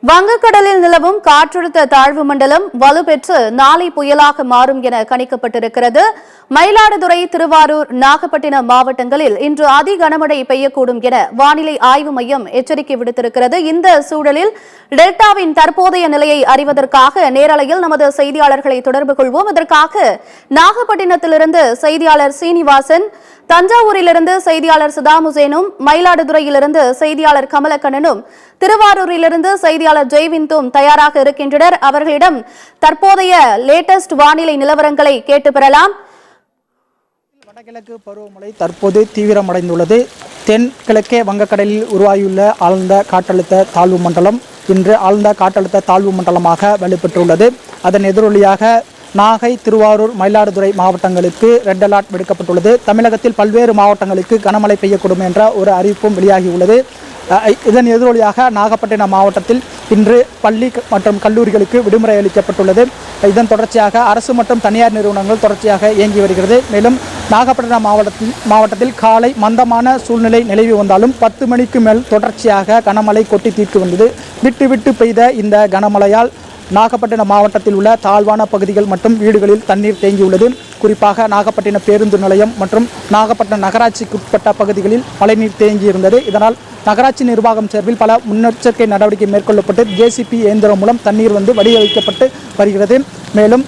வங்கக்கடலில் நிலவும் காற்றழுத்த தாழ்வு மண்டலம் வலுப்பெற்று நாளை புயலாக மாறும் என கணிக்கப்பட்டிருக்கிறது. மயிலாடுதுறை, திருவாரூர், நாகப்பட்டினம் மாவட்டங்களில் இன்று அதி கனமழை பெய்யக்கூடும் என வானிலை ஆய்வு மையம் எச்சரிக்கை விடுத்திருக்கிறது. இந்த சூழலில் டெல்டாவின் தற்போதைய நிலையை அறிவதற்காக நேரலையில் நமது செய்தியாளர்களை தொடர்பு கொள்வோம். இதற்காக நாகப்பட்டினத்திலிருந்து செய்தியாளர் சீனிவாசன், தஞ்சாவூரிலிருந்து செய்தியாளர் சதாம் ஹுசேனும், மயிலாடுதுறையிலிருந்து செய்தியாளர் கமலக்கண்ணனும், திருவாரூரிலிருந்து செய்தியாளர் ஜெய்விந்தும் தயாராக இருக்கின்றனர். அவர்களிடம் தற்போதைய லேட்டஸ்ட் வானிலை நிலவரங்களை கேட்டு பெறலாம். வடகிழக்கு பருவமழை தற்போது தீவிரமடைந்துள்ளது. தென்கிழக்கே வங்கக்கடலில் உருவாகியுள்ள ஆழ்ந்த காற்றழுத்த தாழ்வு மண்டலம் இன்று ஆழ்ந்த காற்றழுத்த தாழ்வு மண்டலமாக வலுப்பெற்றுள்ளது. அதன் எதிரொலியாக நாகை, திருவாரூர், மயிலாடுதுறை மாவட்டங்களுக்கு ரெட் அலர்ட் விடுக்கப்பட்டுள்ளது. தமிழகத்தில் பல்வேறு மாவட்டங்களுக்கு கனமழை பெய்யக்கூடும் என்ற ஒரு அறிவிப்பும் வெளியாகியுள்ளது. இதன் எதிரொலியாக நாகப்பட்டினம் மாவட்டத்தில் இன்று பள்ளி மற்றும் கல்லூரிகளுக்கு விடுமுறை அளிக்கப்பட்டுள்ளது. இதன் தொடர்ச்சியாக அரசு மற்றும் தனியார் நிறுவனங்கள் தொடர்ச்சியாக இயங்கி வருகிறது. மேலும் நாகப்பட்டினம் மாவட்டத்தில் காலை மந்தமான சூழ்நிலை நிலவி வந்தாலும் 10 மணிக்கு மேல் தொடர்ச்சியாக கனமழை கொட்டி தீர்த்து வந்தது. விட்டு விட்டு பெய்த இந்த கனமழையால் நாகப்பட்டினம் மாவட்டத்தில் உள்ள தாழ்வான பகுதிகள் மற்றும் வீடுகளில் தண்ணீர் தேங்கியுள்ளது. குறிப்பாக நாகப்பட்டினம் பேருந்து நிலையம் மற்றும் நாகப்பட்டினம் நகராட்சிக்கு உட்பட்ட பகுதிகளில் மழைநீர் தேங்கியிருந்தது. இதனால் நகராட்சி நிர்வாகம் சார்பில் பல முன்னெச்சரிக்கை நடவடிக்கை மேற்கொள்ளப்பட்டு ஜேசிபி இயந்திரம் மூலம் தண்ணீர் வடிவமைக்கப்பட்டு வருகிறது. மேலும்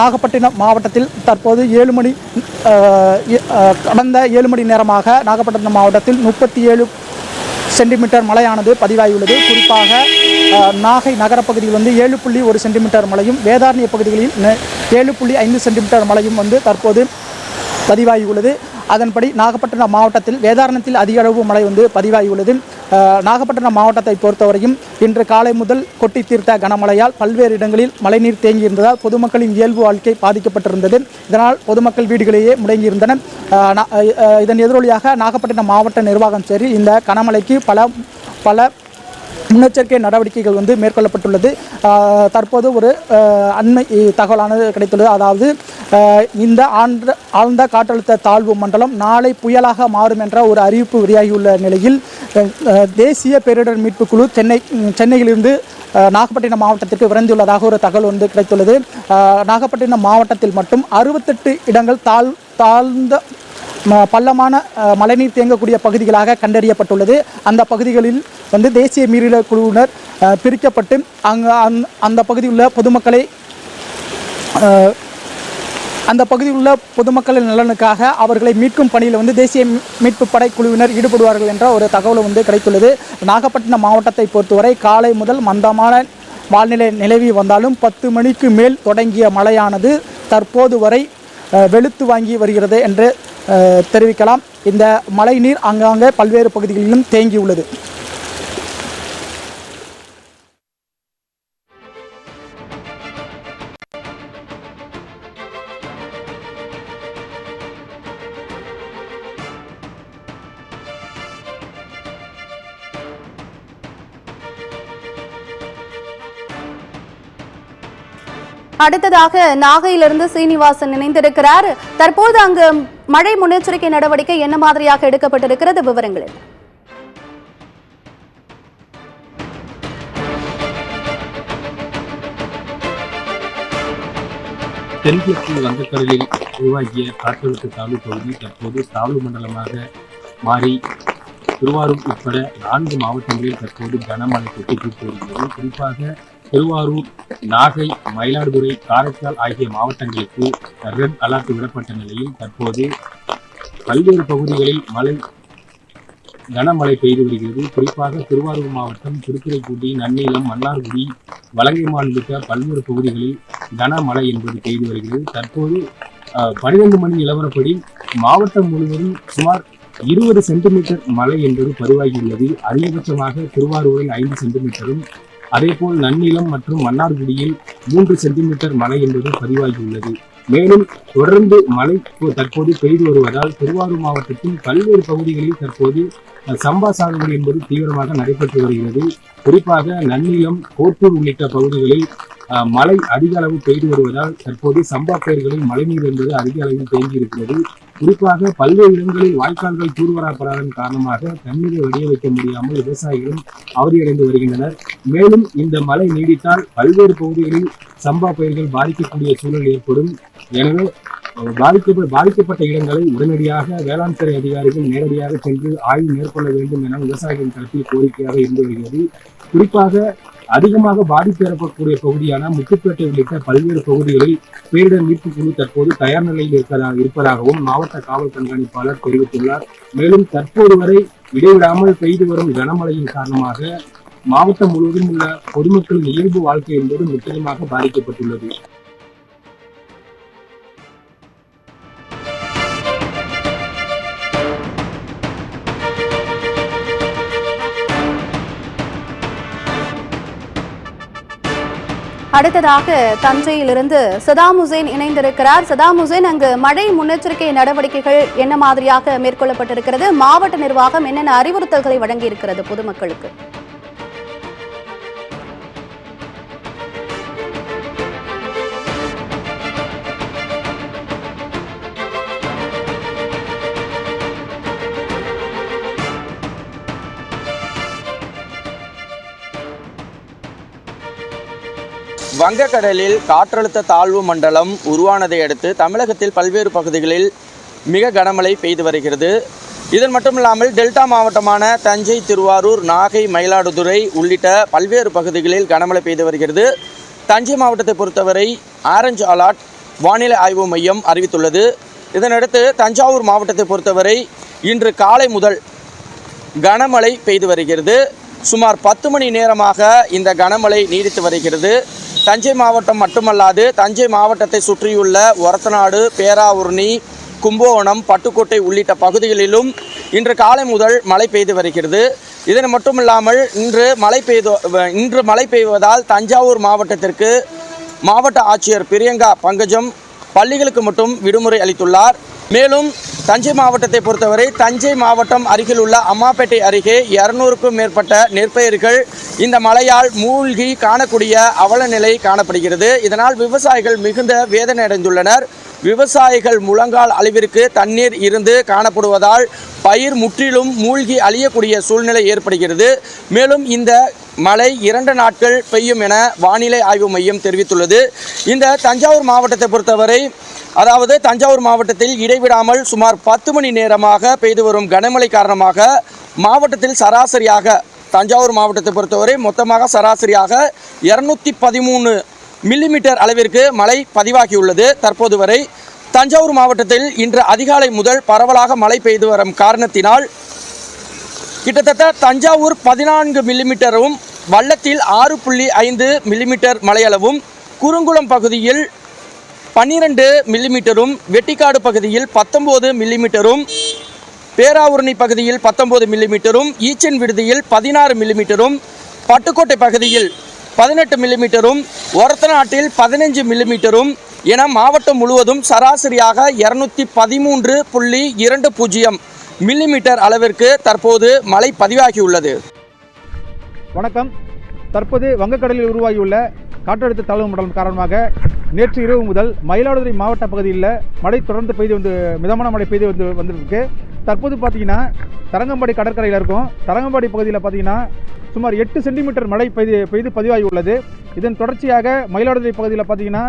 நாகப்பட்டினம் மாவட்டத்தில் தற்போது கடந்த 7 மணி நேரமாக நாகப்பட்டினம் மாவட்டத்தில் 37 சென்டிமீட்டர் மழையானது பதிவாகியுள்ளது. குறிப்பாக நாகை நகரப்பகுதியில் 7.1 சென்டிமீட்டர் மழையும், வேதாரண்ய பகுதிகளில் 7.5 சென்டிமீட்டர் மழையும் தற்போது பதிவாகியுள்ளது. அதன்படி நாகப்பட்டினம் மாவட்டத்தில் வேதாரண்யத்தில் அதிக அளவு மழை பதிவாகியுள்ளது. நாகப்பட்டினம் மாவட்டத்தை பொறுத்தவரையும் இன்று காலை முதல் கொட்டி தீர்த்த கனமழையால் பல்வேறு இடங்களில் மழைநீர் தேங்கியிருந்ததால் பொதுமக்களின் இயல்பு வாழ்க்கை பாதிக்கப்பட்டிருந்தது. இதனால் பொதுமக்கள் வீடுகளிலேயே முடங்கியிருந்தனர். இதன் எதிரொலியாக நாகப்பட்டினம் மாவட்ட நிர்வாகம் சரி இந்த கனமழைக்கு பல முன்னெச்சரிக்கை நடவடிக்கைகள் மேற்கொள்ளப்பட்டுள்ளது. தற்போது ஒரு அண்மை தகவலானது கிடைத்துள்ளது. அதாவது இந்த ஆழ்ந்த காற்றழுத்த தாழ்வு மண்டலம் நாளை புயலாக மாறும் என்ற ஒரு அறிவிப்பு வெளியாகியுள்ள நிலையில் தேசிய பேரிடர் மீட்பு குழு சென்னையிலிருந்து நாகப்பட்டினம் மாவட்டத்திற்கு விரைந்துள்ளதாக ஒரு தகவல் கிடைத்துள்ளது. நாகப்பட்டினம் மாவட்டத்தில் மட்டும் 68 இடங்கள் தாழ்ந்த பள்ளமான மழைநீர் தேங்கக்கூடிய பகுதிகளாக கண்டறியப்பட்டுள்ளது. அந்த பகுதிகளில் தேசிய மீறியல் குழுவினர் பிரிக்கப்பட்டு அந்த பகுதியில் உள்ள பொதுமக்களின் நலனுக்காக அவர்களை மீட்கும் பணியில் தேசிய மீட்பு படை குழுவினர் ஈடுபடுவார்கள் என்ற ஒரு தகவல் கிடைத்துள்ளது. நாகப்பட்டினம் மாவட்டத்தை பொறுத்தவரை காலை முதல் மந்தமான வானிலை நிலவி வந்தாலும் 10 மணிக்கு மேல் தொடங்கிய மழையானது தற்போது வரை வெளுத்து வாங்கி வருகிறது என்று தெரிவிக்கலாம். இந்த மழை நீர் ஆங்காங்கே பல்வேறு பகுதிகளிலும் தேங்கியுள்ளது. அடுத்ததாக நாகையிலிருந்து சீனிவாசன் இணைந்திருக்கிறார். தற்போது அங்கு மழை முன்னெச்சரிக்கை நடவடிக்கை என்ன மாதிரியாக எடுக்கப்பட்டிருக்கிறது? விவரங்கள் என்ன? தென்கிழக்கு வங்கக்கடலில் உருவாகிய காற்றழுத்த தாழ்வு பகுதி தற்போது தாழ்வு மண்டலமாக மாறி திருவாரூர் உட்பட 4 மாவட்டங்களில் தற்போது கனமழை கொட்டித்து வருகிறது. குறிப்பாக திருவாரூர், நாகை, மயிலாடுதுறை, காரைக்கால் ஆகிய மாவட்டங்களுக்கு ரெட் அலர்ட் விடப்பட்ட நிலையில் தற்போது பல்வேறு பகுதிகளில் கனமழை பெய்து வருகிறது. குறிப்பாக திருவாரூர் மாவட்டம் திருத்துறைப்பூண்டி, நன்னிலம், மன்னார்குடி, வலங்கைமான் உள்ளிட்ட பல்வேறு பகுதிகளில் கனமழை என்பது பெய்து வருகிறது. தற்போது 12 மணி நிலவரப்படி மாவட்டம் முழுவதும் சுமார் 20 சென்டிமீட்டர் மழை என்பது பதிவாகியுள்ளது. அதிகபட்சமாக திருவாரூரில் 5 சென்டிமீட்டரும், அதேபோல் நன்னிலம் மற்றும் மன்னார்குடியில் 3 சென்டிமீட்டர் மழை என்பது பதிவாகியுள்ளது. மேலும் தொடர்ந்து மழை தற்போது பெய்து வருவதால் திருவாரூர் மாவட்டத்தின் பல்வேறு பகுதிகளில் தற்போது சம்பா சாகுபடி என்பது தீவிரமாக நடைபெற்று வருகிறது. குறிப்பாக நன்னிலம், கோட்டூர் உள்ளிட்ட பகுதிகளில் மழை அதிக அளவு பெய்து வருவதால் தற்போது சம்பா பயிர்களில் மழைநீர் என்பது அதிக அளவில் தேங்கி இருக்கிறது. குறிப்பாக பல்வேறு இடங்களில் வாய்க்கால்கள் தூர்வாரப்படாதன் காரணமாக தண்ணீரை வடிய வைக்க முடியாமல் விவசாயிகளும் அவதியடைந்து வருகின்றனர். மேலும் இந்த மழை நீடித்தால் பல்வேறு பகுதிகளில் சம்பா பயிர்கள் பாதிக்கக்கூடிய சூழல் ஏற்படும். எனவே பாதிக்கப்பட்ட இடங்களை உடனடியாக வேளாண் துறை அதிகாரிகள் நேரடியாக சென்று ஆய்வு மேற்கொள்ள வேண்டும் என விவசாயிகளின் தரப்பில் கோரிக்கையாக இருந்து வருகிறது. குறிப்பாக அதிகமாக பாதிப்பு ஏற்படக்கூடிய பகுதியான முத்துப்பேட்டை உள்ளிட்ட பல்வேறு பகுதிகளில் பேரிடர் மீட்பு குழு தற்போது தயார் நிலையில் இருப்பதாகவும் மாவட்ட காவல் கண்காணிப்பாளர் தெரிவித்துள்ளார். மேலும் தற்போது வரை இடைவிடாமல் பெய்து வரும் கனமழையின் காரணமாக மாவட்டம் முழுவதும் உள்ள பொதுமக்களின் இயல்பு வாழ்க்கை என்பது முற்றிலுமாக பாதிக்கப்பட்டுள்ளது. அடுத்ததாக தஞ்சையிலிருந்து சதாம் ஹுசேன் இணைந்திருக்கிறார். சதாம் ஹுசேன், அங்கு மழை முன்னெச்சரிக்கை நடவடிக்கைகள் என்ன மாதிரியாக மேற்கொள்ளப்பட்டிருக்கிறது? மாவட்ட நிர்வாகம் என்னென்ன அறிவுறுத்தல்களை வழங்கியிருக்கிறது பொதுமக்களுக்கு? வங்கக்கடலில் காற்றழுத்த தாழ்வு மண்டலம் உருவானதை அடுத்து தமிழகத்தில் பல்வேறு பகுதிகளில் மிக கனமழை பெய்து வருகிறது. இதன் மட்டுமில்லாமல் டெல்டா மாவட்டமான தஞ்சை, திருவாரூர், நாகை, மயிலாடுதுறை உள்ளிட்ட பல்வேறு பகுதிகளில் கனமழை பெய்து வருகிறது. தஞ்சை மாவட்டத்தை பொறுத்தவரை ஆரஞ்சு அலர்ட் வானிலை ஆய்வு மையம் அறிவித்துள்ளது. இதனடுத்து தஞ்சாவூர் மாவட்டத்தை பொறுத்தவரை இன்று காலை முதல் கனமழை பெய்து வருகிறது. சுமார் 10 மணி நேரமாக இந்த கனமழை நீடித்து வருகிறது. தஞ்சை மாவட்டம் மட்டுமல்லாது தஞ்சை மாவட்டத்தை சுற்றியுள்ள ஒரத்தநாடு, பேராவூரணி, கும்பகோணம், பட்டுக்கோட்டை உள்ளிட்ட பகுதிகளிலும் இன்று காலை முதல் மழை பெய்து வருகிறது. இதன் மட்டுமில்லாமல் இன்று மழை பெய்வதால் தஞ்சாவூர் மாவட்டத்திற்கு மாவட்ட ஆட்சியர் பிரியங்கா பங்கஜம் பள்ளிகளுக்கு மட்டும் விடுமுறை அளித்துள்ளார். மேலும் தஞ்சை மாவட்டத்தை பொறுத்தவரை தஞ்சை மாவட்டம் அருகில் உள்ள அம்மாப்பேட்டை அருகே 200க்கும் மேற்பட்ட நெற்பயிர்கள் இந்த மழையால் மூழ்கி காணக்கூடிய அவல நிலை காணப்படுகிறது. இதனால் விவசாயிகள் மிகுந்த வேதனை அடைந்துள்ளனர். விவசாயிகள் முழங்கால் அளவிற்கு தண்ணீர் இருந்து காணப்படுவதால் பயிர் முற்றிலும் மூழ்கி அழியக்கூடிய சூழ்நிலை ஏற்படுகிறது. மேலும் இந்த மழை 2 நாட்கள் பெய்யும் என வானிலை ஆய்வு மையம் தெரிவித்துள்ளது. இந்த தஞ்சாவூர் மாவட்டத்தை பொறுத்தவரை அதாவது தஞ்சாவூர் மாவட்டத்தில் இடைவிடாமல் சுமார் 10 மணி நேரமாக பெய்து வரும் கனமழை காரணமாக மாவட்டத்தில் சராசரியாக தஞ்சாவூர் மாவட்டத்தை பொறுத்தவரை மொத்தமாக சராசரியாக 213 மில்லிமீட்டர் அளவிற்கு மழை பதிவாகியுள்ளது. தற்போது வரை தஞ்சாவூர் மாவட்டத்தில் இன்று அதிகாலை முதல் பரவலாக மழை பெய்து வரும் காரணத்தினால் கிட்டத்தட்ட தஞ்சாவூர் 14 மில்லிமீட்டரும், வல்லத்தில் 6.5 மில்லிமீட்டர் மழையளவும், குறுங்குளம் பகுதியில் 12 மில்லிமீட்டரும், வெட்டிக்காடு பகுதியில் 19 மில்லிமீட்டரும், பேராவூரணி பகுதியில் 19 மில்லிமீட்டரும், ஈச்சன் விடுதியில் 16 மில்லிமீட்டரும், பட்டுக்கோட்டை பகுதியில் 18 மில்லிமீட்டரும், ஒரத்தநாட்டில் 15 மில்லிமீட்டரும் என மாவட்டம் முழுவதும் சராசரியாக 213.20 மில்லிமீட்டர் அளவிற்கு தற்போது மழை பதிவாகியுள்ளது. வணக்கம். தற்போது வங்கக்கடலில் உருவாகியுள்ள காற்றழுத்த தாழ்வு மண்டலம் காரணமாக நேற்று இரவு முதல் மயிலாடுதுறை மாவட்ட பகுதியில் மழை தொடர்ந்து மிதமான மழை பெய்து வந்துருக்கு. தற்போது பார்த்தீங்கன்னா தரங்கம்பாடி கடற்கரையில் இருக்கும். தரங்கம்பாடி பகுதியில் பார்த்தீங்கன்னா சுமார் 8 சென்டிமீட்டர் மழை பெய்து பதிவாகி உள்ளது. இதன் தொடர்ச்சியாக மயிலாடுதுறை பகுதியில் பார்த்தீங்கன்னா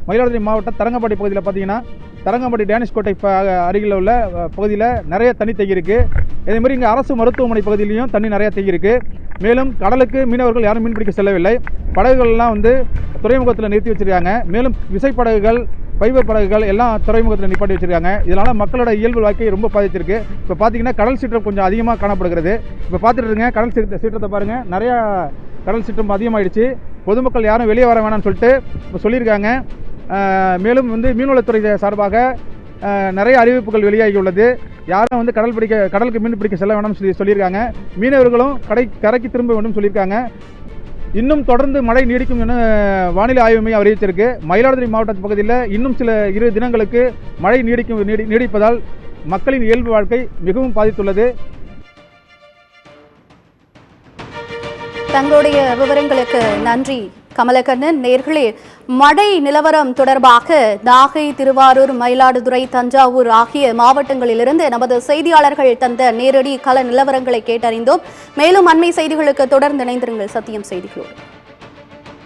மயிலாடுதுறை மாவட்டம் தரங்கம்பாடி பகுதியில் பார்த்தீங்கன்னா தரங்கம்பாடி டேனிஷ்கோட்டை அருகில் உள்ள பகுதியில் நிறைய தண்ணி தேங்கியிருக்கு. இதேமாதிரி இங்கே அரசு மருத்துவமனை பகுதியிலையும் தண்ணி நிறையா தேங்கியிருக்கு. மேலும் கடலுக்கு மீனவர்கள் யாரும் மீன்பிடிக்க செல்லவில்லை. படகுகள்லாம் துறைமுகத்தில் நிறுத்தி வச்சுருக்காங்க. மேலும் விசைப்படகுகள், ஃபைபர் படகுகள் எல்லாம் துறைமுகத்தில் நிப்பாட்டி வச்சுருக்காங்க. இதனால் மக்களோட இயல்பு வாழ்க்கை ரொம்ப பாதிச்சிருக்கு. இப்போ பார்த்தீங்கன்னா கடல் சீற்றம் கொஞ்சம் அதிகமாக காணப்படுகிறது. இப்போ பார்த்துட்டு இருங்க, கடல் சீற்றத்தை பாருங்கள், நிறையா கடல் சீற்றம் அதிகமாகிடுச்சு. பொதுமக்கள் யாரும் வெளியே வர வேணாம்னு சொல்லிட்டு இப்போ சொல்லியிருக்காங்க. மேலும் மீன்வளத்துறை சார்பாக நிறைய அறிவிப்புகள் வெளியாகியுள்ளது. யாரும் கடலுக்கு மீன் பிடிக்க செல்ல வேணும்னு சொல்லியிருக்காங்க. மீனவர்களும் கரைக்கு திரும்ப வேண்டும் சொல்லியிருக்காங்க. இன்னும் தொடர்ந்து மழை நீடிக்கும் என வானிலை ஆய்வு மையம் அறிவித்திருக்கு. மயிலாடுதுறை மாவட்ட பகுதியில் இன்னும் சில 2 தினங்களுக்கு மழை நீடிப்பதால் மக்களின் இயல்பு வாழ்க்கை மிகவும் பாதித்துள்ளது. தங்களுடைய விவரங்களுக்கு நன்றி கமலக்கண்ணன், நேர்களே, மழை நிலவரம் தொடர்பாக நாகை, திருவாரூர், மயிலாடுதுறை, தஞ்சாவூர் ஆகிய மாவட்டங்களிலிருந்து நமது செய்தியாளர்கள் தந்த நேரடி கள நிலவரங்களை கேட்டறிந்தோம். மேலும் அண்மை செய்திகளுக்கு தொடர்ந்து இணைந்திருங்கள் சத்தியம் செய்திகளோடு.